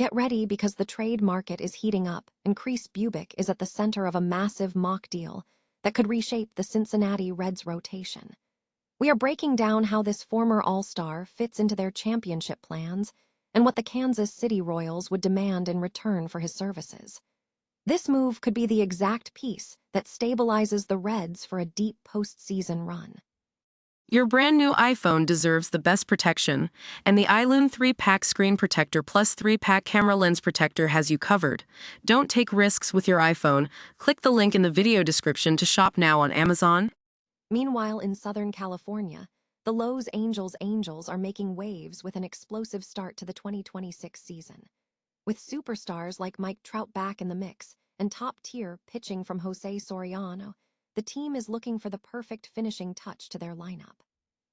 Get ready because the trade market is heating up and Kris Bubic is at the center of a massive mock deal that could reshape the Cincinnati Reds rotation. We are breaking down how this former All-Star fits into their championship plans and what the Kansas City Royals would demand in return for his services. This move could be the exact piece that stabilizes the Reds for a deep postseason run. Your brand new iPhone deserves the best protection, and the iLume 3-Pack Screen Protector plus 3-Pack Camera Lens Protector has you covered. Don't take risks with your iPhone. Click the link in the video description to shop now on Amazon. Meanwhile, in Southern California, the Los Angeles Angels are making waves with an explosive start to the 2026 season. With superstars like Mike Trout back in the mix and top-tier pitching from Jose Soriano, the team is looking for the perfect finishing touch to their lineup.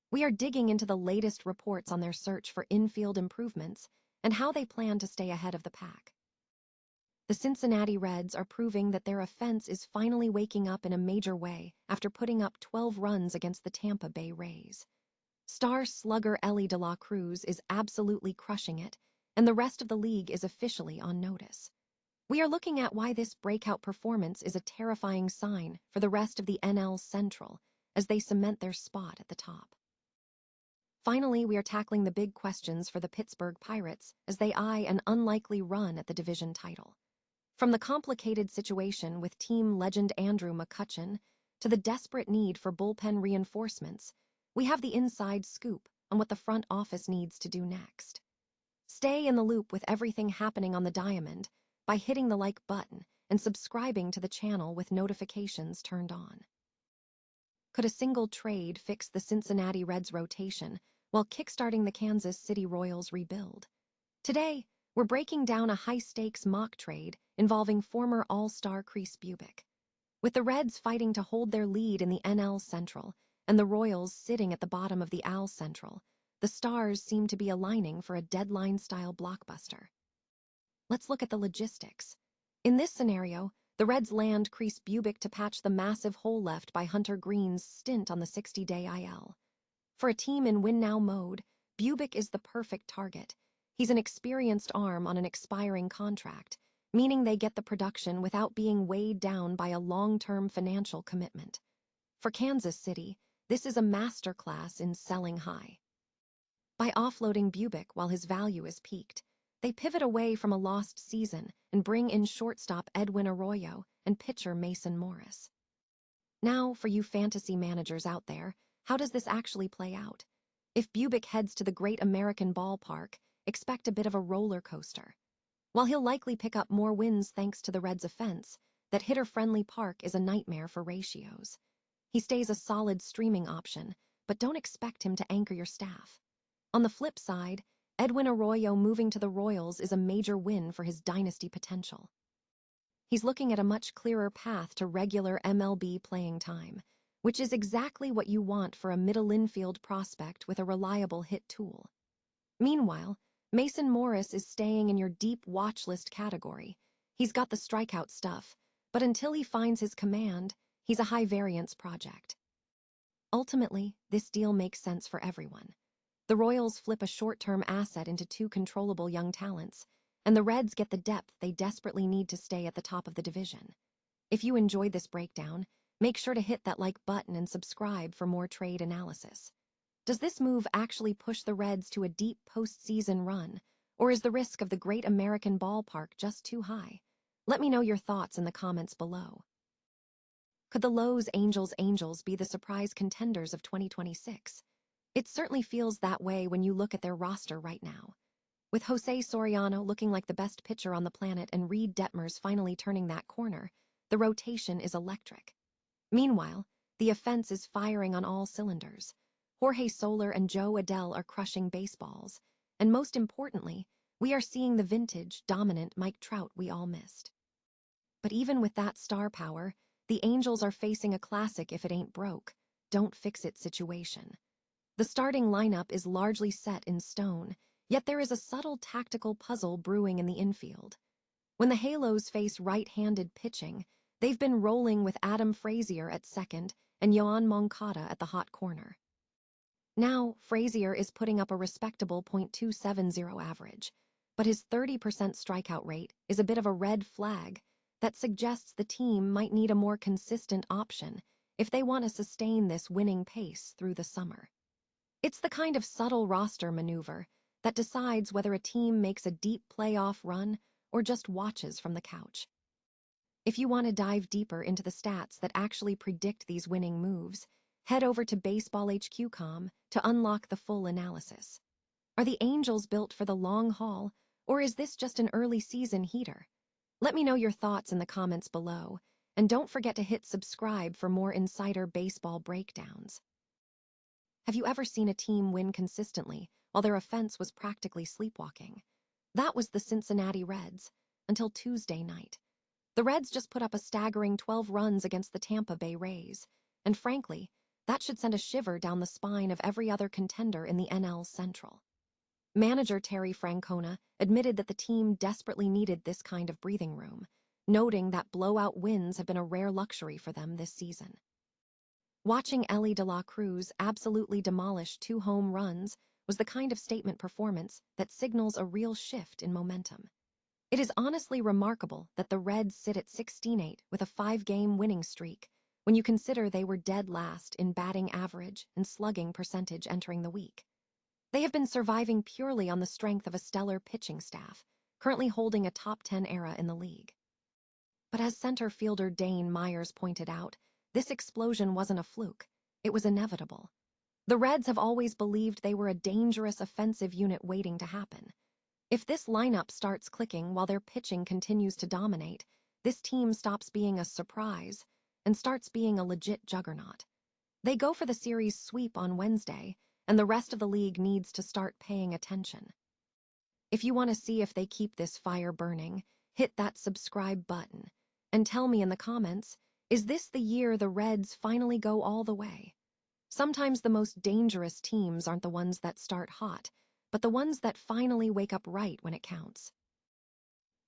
We are digging into the latest reports on their search for infield improvements and how they plan to stay ahead of the pack. The Cincinnati Reds are proving that their offense is finally waking up in a major way after putting up 12 runs against the Tampa Bay Rays. Star slugger Elly De La Cruz is absolutely crushing it, and the rest of the league is officially on notice. We are looking at why this breakout performance is a terrifying sign for the rest of the NL Central as they cement their spot at the top. Finally, we are tackling the big questions for the Pittsburgh Pirates as they eye an unlikely run at the division title. From the complicated situation with team legend Andrew McCutchen to the desperate need for bullpen reinforcements, we have the inside scoop on what the front office needs to do next. Stay in the loop with everything happening on the diamond by hitting the like button and subscribing to the channel with notifications turned on. Could a single trade fix the Cincinnati Reds rotation while kickstarting the Kansas City Royals rebuild? Today, we're breaking down a high-stakes mock trade involving former All-Star Kris Bubic. With the Reds fighting to hold their lead in the NL Central and the Royals sitting at the bottom of the AL Central, the stars seem to be aligning for a deadline-style blockbuster. Let's look at the logistics. In this scenario, the Reds land Kris Bubic to patch the massive hole left by Hunter Green's stint on the 60-day IL. For a team in win-now mode, Bubic is the perfect target. He's an experienced arm on an expiring contract, meaning they get the production without being weighed down by a long-term financial commitment. For Kansas City, this is a masterclass in selling high. By offloading Bubic while his value is peaked, they pivot away from a lost season and bring in shortstop Edwin Arroyo and pitcher Mason Morris. Now, for you fantasy managers out there, how does this actually play out? If Bubic heads to the Great American Ballpark, expect a bit of a roller coaster. While he'll likely pick up more wins thanks to the Reds' offense, that hitter-friendly park is a nightmare for ratios. He stays a solid streaming option, but don't expect him to anchor your staff. On the flip side, Edwin Arroyo moving to the Royals is a major win for his dynasty potential. He's looking at a much clearer path to regular MLB playing time, which is exactly what you want for a middle infield prospect with a reliable hit tool. Meanwhile, Mason Morris is staying in your deep watch list category. He's got the strikeout stuff, but until he finds his command, he's a high-variance project. Ultimately, this deal makes sense for everyone. The Royals flip a short-term asset into two controllable young talents, and the Reds get the depth they desperately need to stay at the top of the division. If you enjoyed this breakdown, make sure to hit that like button and subscribe for more trade analysis. Does this move actually push the Reds to a deep postseason run, or is the risk of the Great American Ballpark just too high? Let me know your thoughts in the comments below. Could the Los Angeles Angels be the surprise contenders of 2026? It certainly feels that way when you look at their roster right now. With Jose Soriano looking like the best pitcher on the planet and Reed Detmers finally turning that corner, the rotation is electric. Meanwhile, the offense is firing on all cylinders. Jorge Soler and Joe Adell are crushing baseballs, and most importantly, we are seeing the vintage, dominant Mike Trout we all missed. But even with that star power, the Angels are facing a classic if it ain't broke, don't fix it situation. The starting lineup is largely set in stone, yet there is a subtle tactical puzzle brewing in the infield. When the Halos face right-handed pitching, they've been rolling with Adam Frazier at second and Yoan Moncada at the hot corner. Now, Frazier is putting up a respectable .270 average, but his 30% strikeout rate is a bit of a red flag that suggests the team might need a more consistent option if they want to sustain this winning pace through the summer. It's the kind of subtle roster maneuver that decides whether a team makes a deep playoff run or just watches from the couch. If you want to dive deeper into the stats that actually predict these winning moves, head over to BaseballHQ.com to unlock the full analysis. Are the Angels built for the long haul, or is this just an early season heater? Let me know your thoughts in the comments below, and don't forget to hit subscribe for more insider baseball breakdowns. Have you ever seen a team win consistently while their offense was practically sleepwalking? That was the Cincinnati Reds, until Tuesday night. The Reds just put up a staggering 12 runs against the Tampa Bay Rays, and frankly, that should send a shiver down the spine of every other contender in the NL Central. Manager Terry Francona admitted that the team desperately needed this kind of breathing room, noting that blowout wins have been a rare luxury for them this season. Watching Elly De La Cruz absolutely demolish 2 home runs was the kind of statement performance that signals a real shift in momentum. It is honestly remarkable that the Reds sit at 16-8 with a 5-game winning streak when you consider they were dead last in batting average and slugging percentage entering the week. They have been surviving purely on the strength of a stellar pitching staff, currently holding a top 10 era in the league. But as center fielder Dane Myers pointed out, this explosion wasn't a fluke. It was inevitable. The Reds have always believed they were a dangerous offensive unit waiting to happen. If this lineup starts clicking while their pitching continues to dominate, this team stops being a surprise and starts being a legit juggernaut. They go for the series sweep on Wednesday, and the rest of the league needs to start paying attention. If you want to see if they keep this fire burning, hit that subscribe button and tell me in the comments, is this the year the Reds finally go all the way? Sometimes the most dangerous teams aren't the ones that start hot, but the ones that finally wake up right when it counts.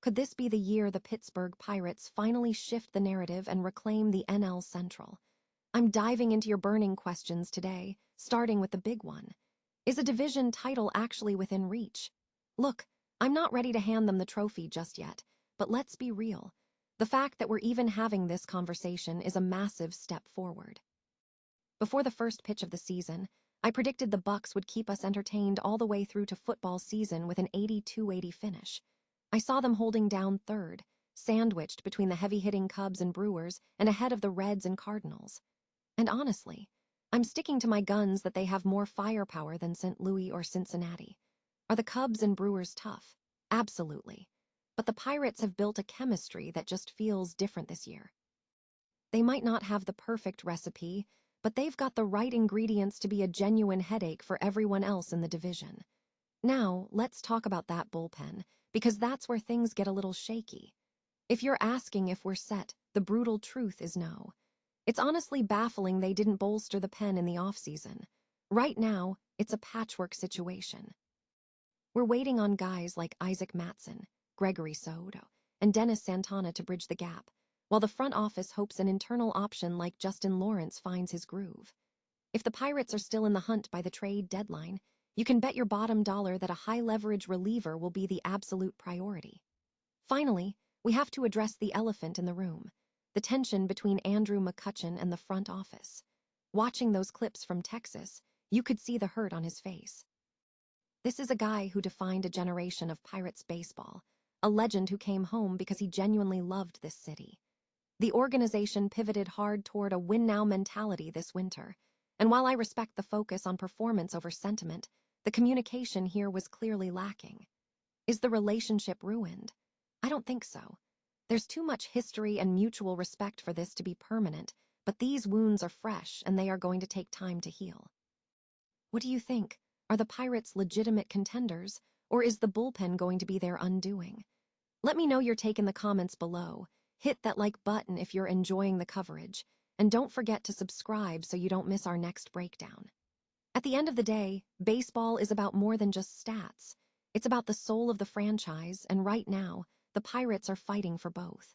Could this be the year the Pittsburgh Pirates finally shift the narrative and reclaim the NL Central? I'm diving into your burning questions today, starting with the big one. Is a division title actually within reach? Look, I'm not ready to hand them the trophy just yet, but let's be real. The fact that we're even having this conversation is a massive step forward. Before the first pitch of the season, I predicted the Bucks would keep us entertained all the way through to football season with an 82-80 finish. I saw them holding down third, sandwiched between the heavy-hitting Cubs and Brewers and ahead of the Reds and Cardinals. And honestly, I'm sticking to my guns that they have more firepower than St. Louis or Cincinnati. Are the Cubs and Brewers tough? Absolutely. But the Pirates have built a chemistry that just feels different this year. They might not have the perfect recipe, but they've got the right ingredients to be a genuine headache for everyone else in the division. Now, let's talk about that bullpen, because that's where things get a little shaky. If you're asking if we're set, the brutal truth is no. It's honestly baffling they didn't bolster the pen in the offseason. Right now, it's a patchwork situation. We're waiting on guys like Isaac Matson, Gregory Soto, and Dennis Santana to bridge the gap, while the front office hopes an internal option like Justin Lawrence finds his groove. If the Pirates are still in the hunt by the trade deadline, you can bet your bottom dollar that a high-leverage reliever will be the absolute priority. Finally, we have to address the elephant in the room, the tension between Andrew McCutchen and the front office. Watching those clips from Texas, you could see the hurt on his face. This is a guy who defined a generation of Pirates baseball, a legend who came home because he genuinely loved this city. The organization pivoted hard toward a win-now mentality this winter, and while I respect the focus on performance over sentiment, the communication here was clearly lacking. Is the relationship ruined? I don't think so. There's too much history and mutual respect for this to be permanent, but these wounds are fresh and they are going to take time to heal. What do you think? Are the Pirates legitimate contenders, or is the bullpen going to be their undoing? Let me know your take in the comments below. Hit that like button if you're enjoying the coverage, and don't forget to subscribe so you don't miss our next breakdown. At the end of the day, baseball is about more than just stats. It's about the soul of the franchise, and right now, the Pirates are fighting for both.